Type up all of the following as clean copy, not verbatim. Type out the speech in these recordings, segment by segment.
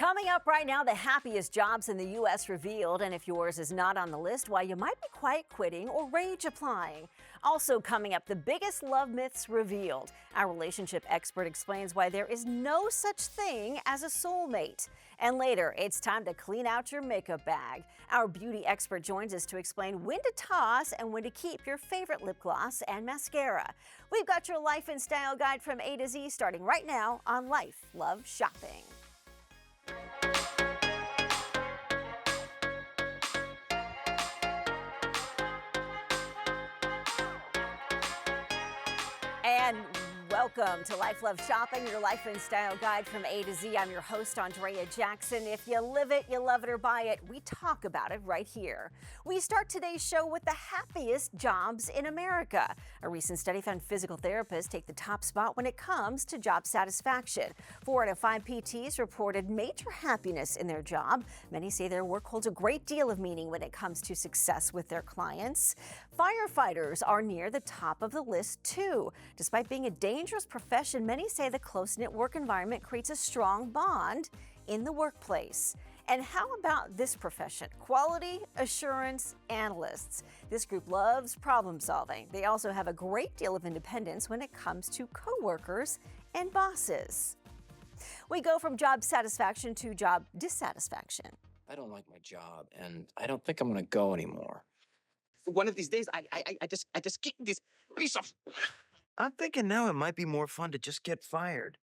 Coming up right now, the happiest jobs in the U.S. revealed, and if yours is not on the list, why you might be quiet quitting or rage applying. Also coming up, the biggest love myths revealed. Our relationship expert explains why there is no such thing as a soulmate. And later, it's time to clean out your makeup bag. Our beauty expert joins us to explain when to toss and when to keep your favorite lip gloss and mascara. We've got your life and style guide from A to Z starting right now on Life, Love, Shopping. And welcome to Life, Love, Shopping, your life and style guide from A to Z. I'm your host, Andrea Jackson. If you live it, you love it or buy it, we talk about it right here. We start today's show with the happiest jobs in America. A recent study found physical therapists take the top spot when it comes to job satisfaction. 4 out of 5 PTs reported major happiness in their job. Many say their work holds a great deal of meaning when it comes to success with their clients. Firefighters are near the top of the list, too. Despite being a dangerous profession, many say the close-knit work environment creates a strong bond in the workplace. And how about this profession? Quality assurance analysts. This group loves problem solving. They also have a great deal of independence when it comes to coworkers and bosses. We go from job satisfaction to job dissatisfaction. I don't like my job, and I don't think I'm gonna go anymore. One of these days, I just kick this piece of. I'm thinking now it might be more fun to just get fired.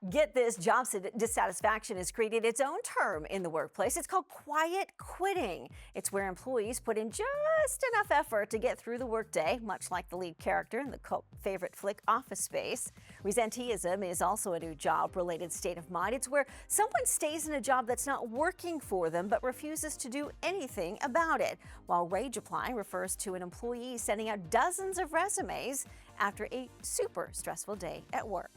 Get this, job dissatisfaction has created its own term in the workplace. It's called quiet quitting. It's where employees put in just enough effort to get through the workday, much like the lead character in the cult favorite flick Office Space. Resenteeism is also a new job-related state of mind. It's where someone stays in a job that's not working for them but refuses to do anything about it, while rage applying refers to an employee sending out dozens of resumes after a super stressful day at work.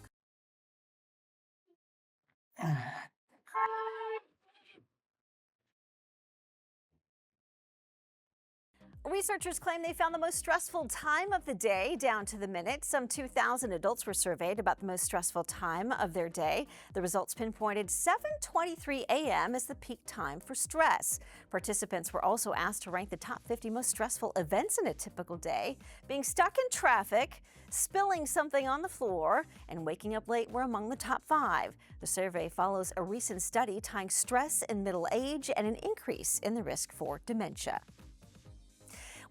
Researchers claim they found the most stressful time of the day down to the minute. Some 2,000 adults were surveyed about the most stressful time of their day. The results pinpointed 7:23 a.m. as the peak time for stress. Participants were also asked to rank the top 50 most stressful events in a typical day. Being stuck in traffic, spilling something on the floor, and waking up late were among the top 5. The survey follows a recent study tying stress in middle age and an increase in the risk for dementia.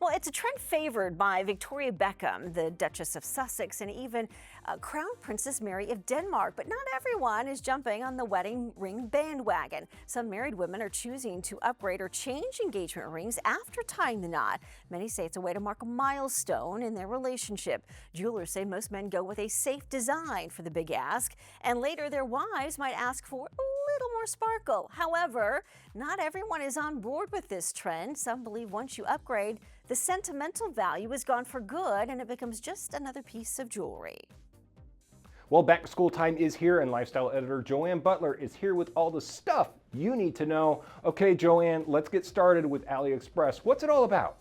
Well, it's a trend favored by Victoria Beckham, the Duchess of Sussex, and even Crown Princess Mary of Denmark. But not everyone is jumping on the wedding ring bandwagon. Some married women are choosing to upgrade or change engagement rings after tying the knot. Many say it's a way to mark a milestone in their relationship. Jewelers say most men go with a safe design for the big ask, and later their wives might ask for a little more sparkle. However, not everyone is on board with this trend. Some believe once you upgrade, the sentimental value is gone for good and it becomes just another piece of jewelry. Well, back to school time is here, and lifestyle editor Joanne Butler is here with all the stuff you need to know. Okay, Joanne, let's get started with AliExpress. What's it all about?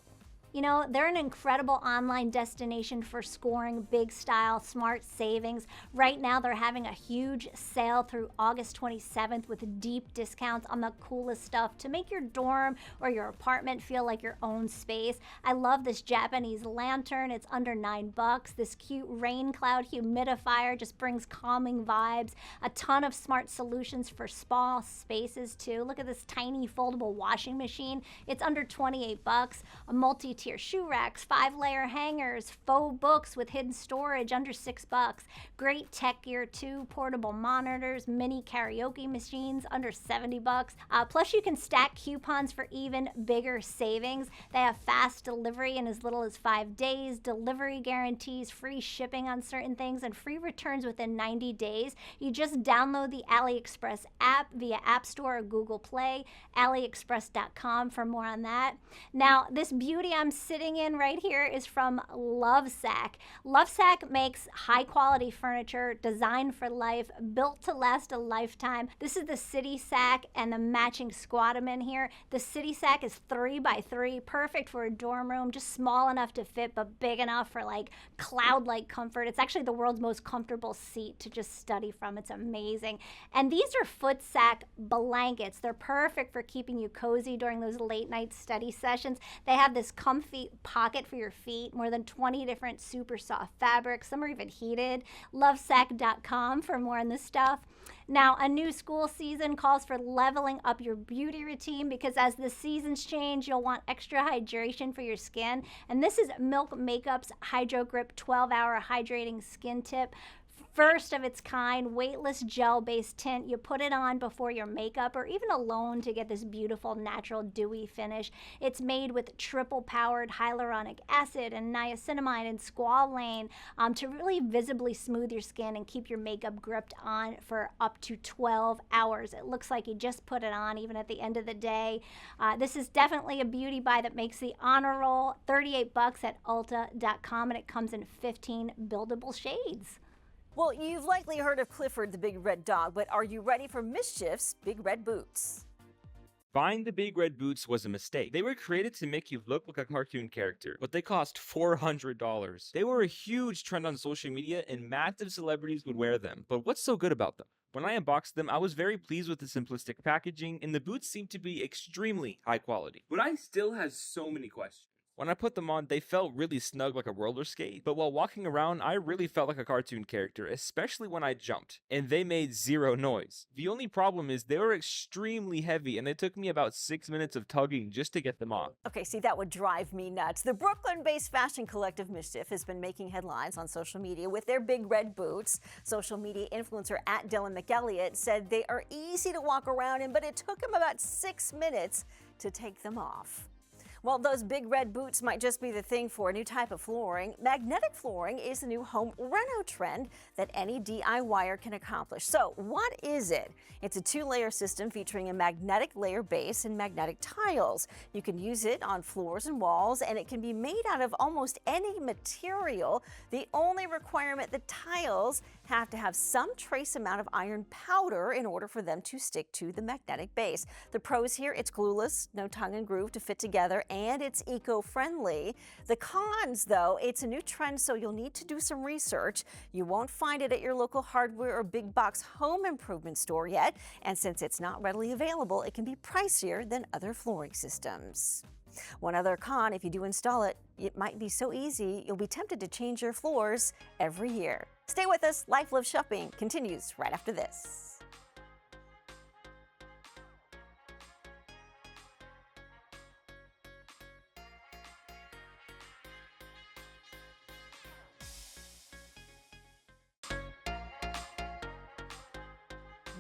You know, they're an incredible online destination for scoring big style, smart savings. Right now, they're having a huge sale through August 27th with deep discounts on the coolest stuff to make your dorm or your apartment feel like your own space. I love this Japanese lantern. It's under $9. This cute rain cloud humidifier just brings calming vibes. A ton of smart solutions for spa spaces, too. Look at this tiny foldable washing machine. It's under $28. A multi-tier shoe racks, 5-layer hangers, faux books with hidden storage under $6. Great tech gear too, portable monitors, mini karaoke machines under $70. Plus you can stack coupons for even bigger savings. They have fast delivery in as little as 5 days, delivery guarantees, free shipping on certain things, and free returns within 90 days. You just download the AliExpress app via App Store or Google Play, aliexpress.com for more on that. Now, this beauty I'm I'm sitting in right here is from Lovesac. Lovesac makes high quality furniture designed for life, built to last a lifetime. This is the City Sac and the matching Squatman here. The City Sac is 3x3, perfect for a dorm room, just small enough to fit, but big enough for like cloud-like comfort. It's actually the world's most comfortable seat to just study from. It's amazing. And these are foot sack blankets. They're perfect for keeping you cozy during those late night study sessions. They have this comfy pocket for your feet, more than 20 different super soft fabrics. Some are even heated. Lovesac.com for more on this stuff. Now, a new school season calls for leveling up your beauty routine because as the seasons change, you'll want extra hydration for your skin. And this is Milk Makeup's Hydro Grip 12-hour hydrating skin tip. First of its kind, weightless gel-based tint. You put it on before your makeup or even alone to get this beautiful, natural, dewy finish. It's made with triple-powered hyaluronic acid and niacinamide and squalane to really visibly smooth your skin and keep your makeup gripped on for up to 12 hours. It looks like you just put it on even at the end of the day. This is definitely a beauty buy that makes the honor roll. $38 at Ulta.com, and it comes in 15 buildable shades. Well, you've likely heard of Clifford the Big Red Dog, but are you ready for Mischief's Big Red Boots? Buying the Big Red Boots was a mistake. They were created to make you look like a cartoon character, but they cost $400. They were a huge trend on social media and massive celebrities would wear them. But what's so good about them? When I unboxed them, I was very pleased with the simplistic packaging and the boots seemed to be extremely high quality. But I still have so many questions. When I put them on, they felt really snug like a roller skate, but while walking around, I really felt like a cartoon character, especially when I jumped, and they made zero noise. The only problem is they were extremely heavy, and it took me about 6 minutes of tugging just to get them off. Okay, see, that would drive me nuts. The Brooklyn-based fashion collective Mischief has been making headlines on social media with their big red boots. Social media influencer at Dylan McElliott said they are easy to walk around in, but it took him about 6 minutes to take them off. Well, those big red boots might just be the thing for a new type of flooring. Magnetic flooring is the new home reno trend that any DIYer can accomplish. So what is it? It's a 2-layer system featuring a magnetic layer base and magnetic tiles. You can use it on floors and walls, and it can be made out of almost any material. The only requirement, the tiles have to have some trace amount of iron powder in order for them to stick to the magnetic base. The pros here, it's glueless, no tongue and groove to fit together, and it's eco-friendly. The cons, though, it's a new trend, so you'll need to do some research. You won't find it at your local hardware or big box home improvement store yet, and since it's not readily available, it can be pricier than other flooring systems. One other con, if you do install it, it might be so easy, you'll be tempted to change your floors every year. Stay with us. Life Live Shopping continues right after this.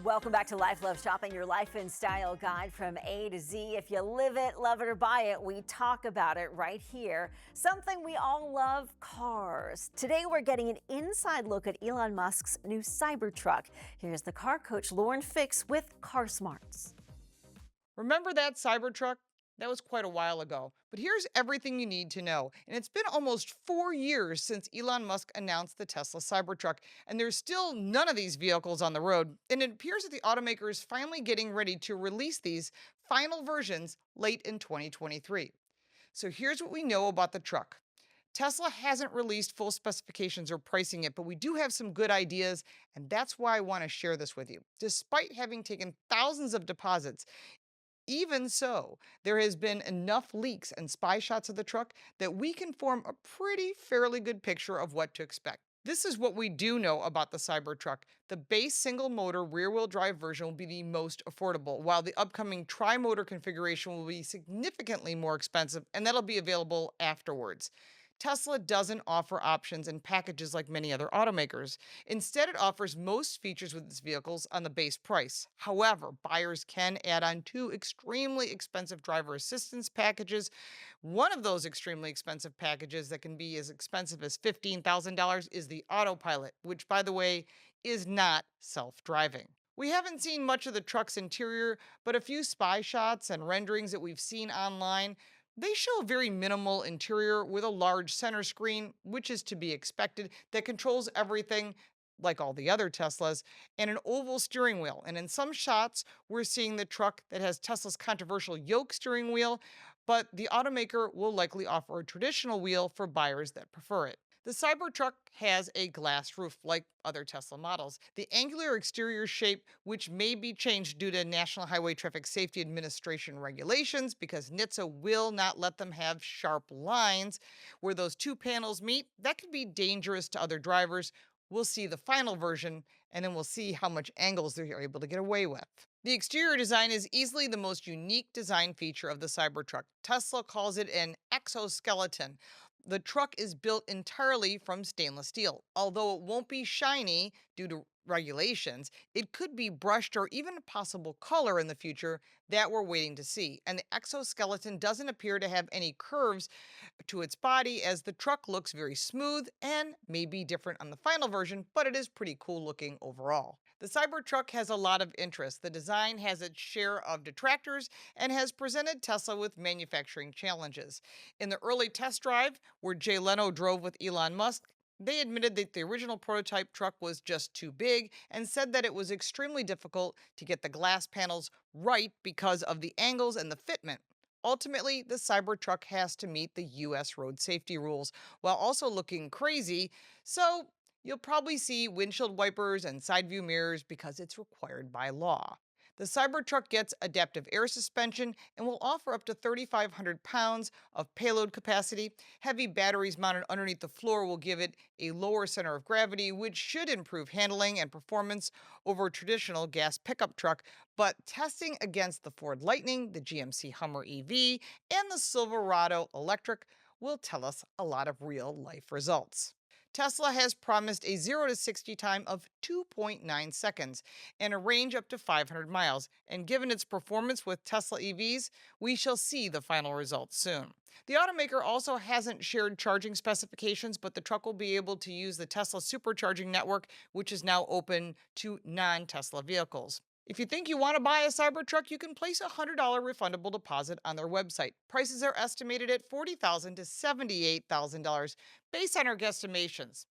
Welcome back to Life Love Shopping, your life and style guide from A to Z. If you live it, love it, or buy it, we talk about it right here. Something we all love, cars. Today we're getting an inside look at Elon Musk's new Cybertruck. Here's the car coach Lauren Fix with Car Smarts. Remember that Cybertruck? That was quite a while ago. But here's everything you need to know. And it's been almost 4 years since Elon Musk announced the Tesla Cybertruck, and there's still none of these vehicles on the road. And it appears that the automaker is finally getting ready to release these final versions late in 2023. So here's what we know about the truck. Tesla hasn't released full specifications or pricing yet, but we do have some good ideas, and that's why I want to share this with you. Despite having taken thousands of deposits, even so, there has been enough leaks and spy shots of the truck that we can form a fairly good picture of what to expect. This is what we do know about the Cybertruck. The base single-motor rear-wheel drive version will be the most affordable, while the upcoming tri-motor configuration will be significantly more expensive, and that'll be available afterwards. Tesla doesn't offer options and packages like many other automakers. Instead, it offers most features with its vehicles on the base price. However, buyers can add on 2 extremely expensive driver assistance packages. One of those extremely expensive packages that can be as expensive as $15,000 is the autopilot, which, by the way, is not self-driving. We haven't seen much of the truck's interior, but a few spy shots and renderings that we've seen online They show a very minimal interior with a large center screen, which is to be expected, that controls everything like all the other Teslas, and an oval steering wheel. And in some shots, we're seeing the truck that has Tesla's controversial yoke steering wheel, but the automaker will likely offer a traditional wheel for buyers that prefer it. The Cybertruck has a glass roof like other Tesla models. The angular exterior shape, which may be changed due to National Highway Traffic Safety Administration regulations, because NHTSA will not let them have sharp lines where those two panels meet, that could be dangerous to other drivers. We'll see the final version, and then we'll see how much angles they're able to get away with. The exterior design is easily the most unique design feature of the Cybertruck. Tesla calls it an exoskeleton. The truck is built entirely from stainless steel. Although it won't be shiny due to regulations, it could be brushed or even a possible color in the future that we're waiting to see. And the exoskeleton doesn't appear to have any curves to its body, as the truck looks very smooth and may be different on the final version, but it is pretty cool looking overall. The Cybertruck has a lot of interest. The design has its share of detractors and has presented Tesla with manufacturing challenges. In the early test drive, where Jay Leno drove with Elon Musk, they admitted that the original prototype truck was just too big and said that it was extremely difficult to get the glass panels right because of the angles and the fitment. Ultimately, the Cybertruck has to meet the US road safety rules while also looking crazy, so you'll probably see windshield wipers and side view mirrors because it's required by law. The Cybertruck gets adaptive air suspension and will offer up to 3,500 pounds of payload capacity. Heavy batteries mounted underneath the floor will give it a lower center of gravity, which should improve handling and performance over a traditional gas pickup truck. But testing against the Ford Lightning, the GMC Hummer EV, and the Silverado Electric will tell us a lot of real-life results. Tesla has promised a 0 to 60 time of 2.9 seconds and a range up to 500 miles. And given its performance with Tesla EVs, we shall see the final results soon. The automaker also hasn't shared charging specifications, but the truck will be able to use the Tesla supercharging network, which is now open to non-Tesla vehicles. If you think you want to buy a Cybertruck, you can place a $100 refundable deposit on their website. Prices are estimated at $40,000 to $78,000 based on our guesstimations.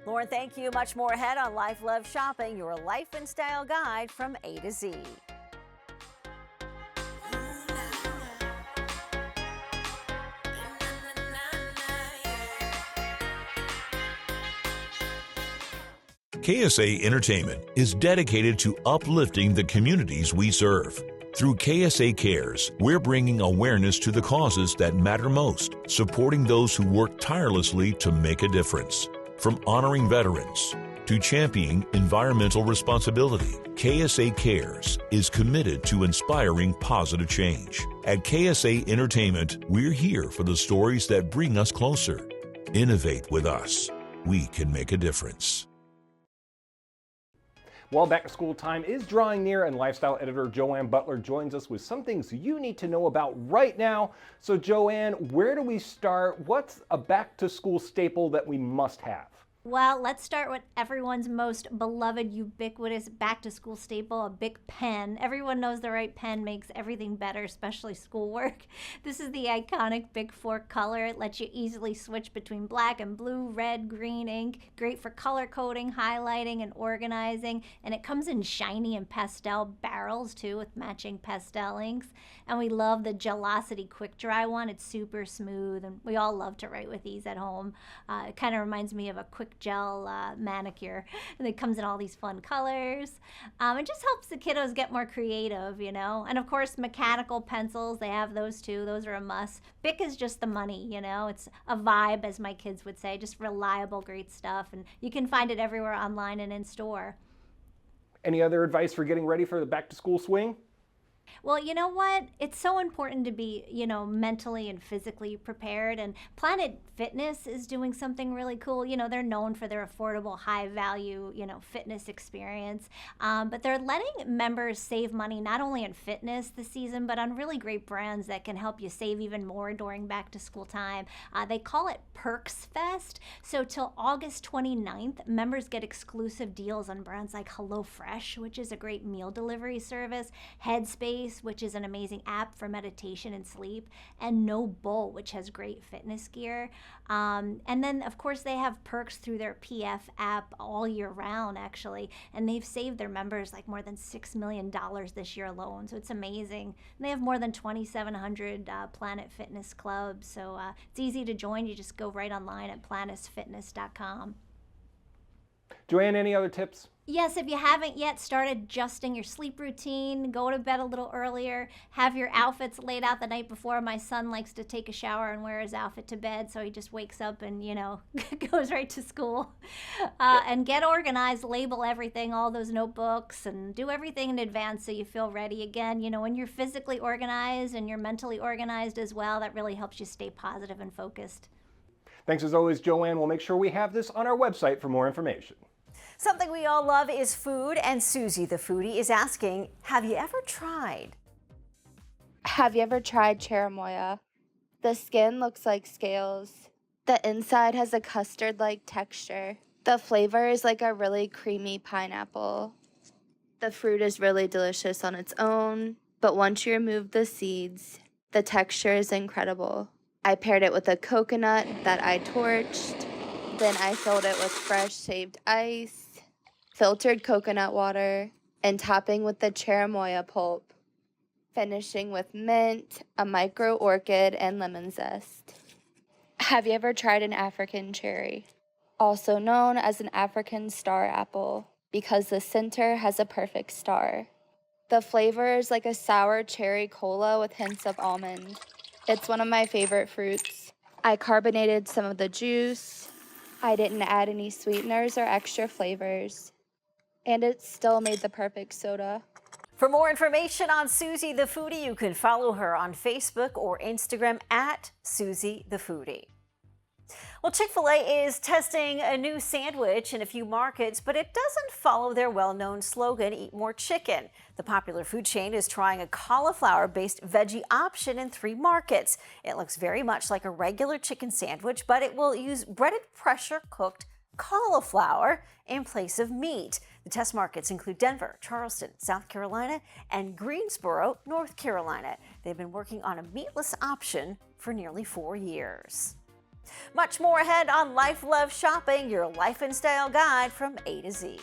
Lauren, thank you. Much more ahead on Life Love Shopping, your life and style guide from A to Z. KSA Entertainment is dedicated to uplifting the communities we serve. Through KSA Cares, we're bringing awareness to the causes that matter most, supporting those who work tirelessly to make a difference. From honoring veterans to championing environmental responsibility, KSA Cares is committed to inspiring positive change. At KSA Entertainment, we're here for the stories that bring us closer. Innovate with us. We can make a difference. Well, back to school time is drawing near, and lifestyle editor Joanne Butler joins us with some things you need to know about right now. So Joanne, where do we start? What's a back to school staple that we must have? Well, let's start with everyone's most beloved, ubiquitous back-to-school staple, a Bic pen. Everyone knows the right pen makes everything better, especially schoolwork. This is the iconic Bic 4 color. It lets you easily switch between black and blue, red, green ink. Great for color coding, highlighting, and organizing. And it comes in shiny and pastel barrels, too, with matching pastel inks. And we love the Gelocity Quick Dry one. It's super smooth, and we all love to write with these at home. It kind of reminds me of a quick gel manicure, and it comes in all these fun colors. It just helps the kiddos get more creative, you know. And of course, mechanical pencils, they have those too. Those are a must. Bic is just the money, you know. It's a vibe, as my kids would say, just reliable, great stuff. And you can find it everywhere online and in store. Any other advice for getting ready for the back to school swing? Well, you know what? It's so important to be, you know, mentally and physically prepared. And Planet Fitness is doing something really cool. You know, they're known for their affordable, high value, you know, fitness experience. But they're letting members save money not only in fitness this season, but on really great brands that can help you save even more during back to school time. They call it Perks Fest. So till August 29th, members get exclusive deals on brands like HelloFresh, which is a great meal delivery service, Headspace, Headspace, which is an amazing app for meditation and sleep, and No Bull, which has great fitness gear. And then, of course, they have perks through their PF app all year round, actually, and they've saved their members like more than $6 million this year alone, so it's amazing. And they have more than 2,700 Planet Fitness clubs, so it's easy to join. You just go right online at planetfitness.com. Joanne, any other tips? Yes, if you haven't yet started adjusting your sleep routine, go to bed a little earlier, have your outfits laid out the night before. My son likes to take a shower and wear his outfit to bed, so he just wakes up and, goes right to school. And get organized, label everything, all those notebooks, and do everything in advance so you feel ready. Again, when you're physically organized and you're mentally organized as well, that really helps you stay positive and focused. Thanks as always, Joanne. We'll make sure we have this on our website for more information. Something we all love is food, and Susie the foodie is asking, have you ever tried? Have you ever tried cherimoya? The skin looks like scales. The inside has a custard-like texture. The flavor is like a really creamy pineapple. The fruit is really delicious on its own, but once you remove the seeds, the texture is incredible. I paired it with a coconut that I torched. Then I filled it with fresh shaved ice, filtered coconut water, and topping with the cherimoya pulp, finishing with mint, a micro orchid, and lemon zest. Have you ever tried an African cherry? Also known as an African star apple, because the center has a perfect star. The flavor is like a sour cherry cola with hints of almond. It's one of my favorite fruits. I carbonated some of the juice. I didn't add any sweeteners or extra flavors. And it still made the perfect soda. For more information on Susie the Foodie, you can follow her on Facebook or Instagram at Susie the Foodie. Well, Chick-fil-A is testing a new sandwich in a few markets, but it doesn't follow their well-known slogan, Eat More Chicken. The popular food chain is trying a cauliflower-based veggie option in 3 markets. It looks very much like a regular chicken sandwich, but it will use breaded pressure-cooked cauliflower in place of meat. The test markets include Denver, Charleston, South Carolina, and Greensboro, North Carolina. They've been working on a meatless option for nearly 4 years. Much more ahead on Life Love Shopping, your life and style guide from A to Z.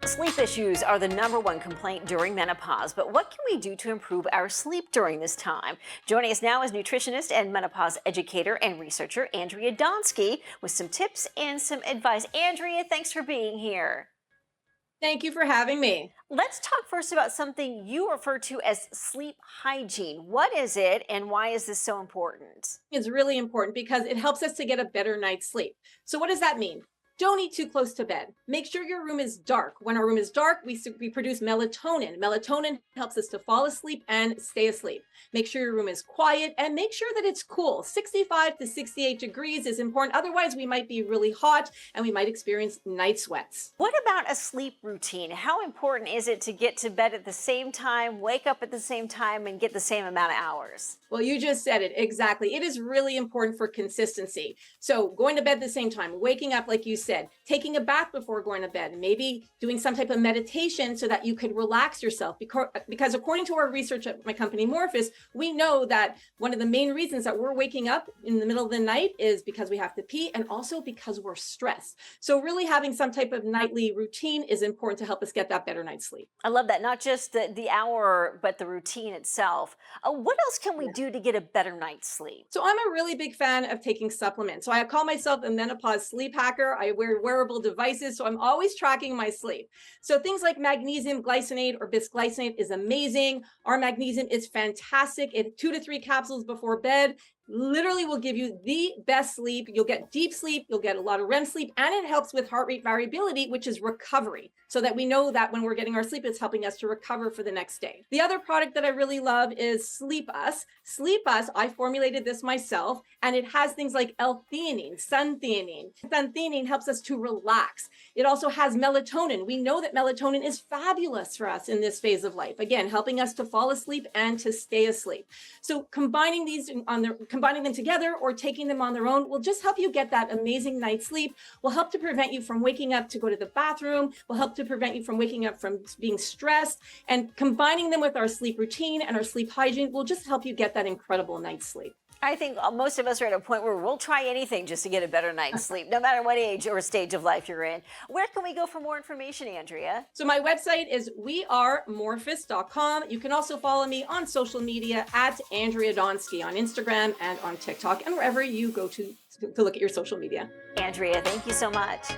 Sleep issues are the #1 complaint during menopause, but what can we do to improve our sleep during this time? Joining us now is nutritionist and menopause educator and researcher Andrea Donsky with some tips and some advice. Andrea, thanks for being here. Thank you for having me. Let's talk first about something you refer to as sleep hygiene. What is it and why is this so important? It's really important because it helps us to get a better night's sleep. So what does that mean? Don't eat too close to bed. Make sure your room is dark. When our room is dark, we produce melatonin. Melatonin helps us to fall asleep and stay asleep. Make sure your room is quiet and make sure that it's cool. 65 to 68 degrees is important. Otherwise, we might be really hot and we might experience night sweats. What about a sleep routine? How important is it to get to bed at the same time, wake up at the same time, and get the same amount of hours? Well, you just said it exactly. It is really important for consistency. So going to bed at the same time, waking up like you said, taking a bath before going to bed, maybe doing some type of meditation so that you could relax yourself. Because according to our research at my company Morphus, we know that one of the main reasons that we're waking up in the middle of the night is because we have to pee and also because we're stressed. So really having some type of nightly routine is important to help us get that better night's sleep. I love that. Not just the hour, but the routine itself. What else can we do to get a better night's sleep? So I'm a really big fan of taking supplements. So I call myself a menopause sleep hacker. I wear wearable devices, so I'm always tracking my sleep. So things like magnesium glycinate or bisglycinate is amazing. Our magnesium is fantastic. It's 2 to 3 capsules before bed. literally will give you the best sleep. You'll get deep sleep, you'll get a lot of REM sleep, and it helps with heart rate variability, which is recovery, so that we know that when we're getting our sleep, it's helping us to recover for the next day. The other product that I really love is Sleep Us. Sleep Us, I formulated this myself, and it has things like L-theanine, sun-theanine. Sun-theanine helps us to relax. It also has melatonin. We know that melatonin is fabulous for us in this phase of life. Again, helping us to fall asleep and to stay asleep. So combining them together or taking them on their own will just help you get that amazing night's sleep, will help to prevent you from waking up to go to the bathroom, will help to prevent you from waking up from being stressed, and combining them with our sleep routine and our sleep hygiene will just help you get that incredible night's sleep. I think most of us are at a point where we'll try anything just to get a better night's sleep, no matter what age or stage of life you're in. Where can we go for more information, Andrea? So my website is wearemorphus.com. You can also follow me on social media at Andrea Donsky on Instagram and on TikTok and wherever you go to look at your social media. Andrea, thank you so much.